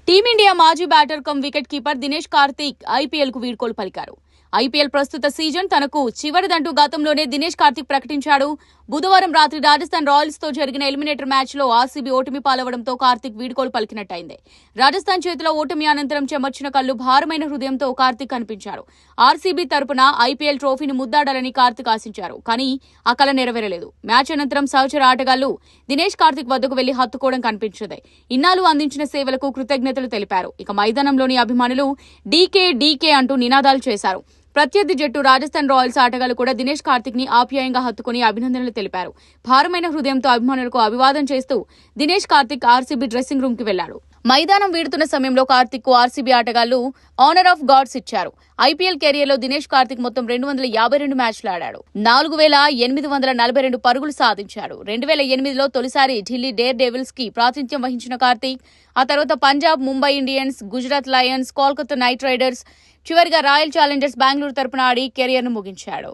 Team India మాజీ batter come wicket keeper Dinesh Karthik IPL కు వీడ్కోలు పలికారు. ఐపీఎల్ ప్రస్తుత సీజన్ తనకు చివరిదంటూ గతంలోనే దినేష్ కార్తీక్ ప్రకటించాడు. బుధవారం రాత్రి రాజస్థాన్ రాయల్స్ తో జరిగిన ఎలిమినేటర్ మ్యాచ్ లో ఆర్సీబీ ఓటమి పాలవడంతో కార్తీక్ వీడ్కోలు పలికినట్టయింది. రాజస్థాన్ చేతిలో ఓటమి అనంతరం చెమర్చిన కళ్లు, భారమైన హృదయంతో కార్తీక్ కనిపించారు. ఆర్సీబీ తరపున ఐపీఎల్ ట్రోఫీని ముద్దాడాలని కార్తీక్ ఆశించారు. కానీ ఆ కల నెరవేరలేదు. మ్యాచ్ అనంతరం సహచర ఆటగాళ్లు దినేష్ కార్తీక్ వద్దకు వెళ్లి హత్తుకోవడం కనిపించింది. ఇన్నాళ్లు అందించిన సేవలకు కృతజ్ఞతలు తెలిపారు. ఇక మైదానంలోని అభిమానులు డీకే డీకే అంటూ నినాదాలు చేశారు. ప్రత్యర్థి జట్టు రాజస్థాన్ రాయల్స్ ఆటగాళ్లు కూడా దినేష్ కార్తీక్ ని ఆప్యాయంగా హత్తుకుని అభినందనలు తెలిపారు. భారమైన హృదయంతో అభిమానులకు అభివాదం చేస్తూ Dinesh Karthik RCB dressing room కి వెళ్లాడు. మైదానం వీడుతున్న సమయంలో కార్తీక్ కు ఆర్సీబీ ఆటగాళ్లు ఆనర్ ఆఫ్ గాడ్స్ ఇచ్చారు. ఐపీఎల్ కెరియర్ లో దినేష్ కార్తీక్ మొత్తం 252 మ్యాచ్లు ఆడాడు. 4842 పరుగులు సాధించాడు. 2008లో తొలిసారి ఢిల్లీ డేర్ డెవిల్స్ కి ప్రాతినిధ్యం వహించిన కార్తీక్ ఆ తర్వాత Punjab, Mumbai Indians, Gujarat Lions, Kolkata night riders, చివరిగా రాయల్ ఛాలెంజర్స్ బెంగళూరు తరపున ఆడి కెరియర్ ను ముగించాడు.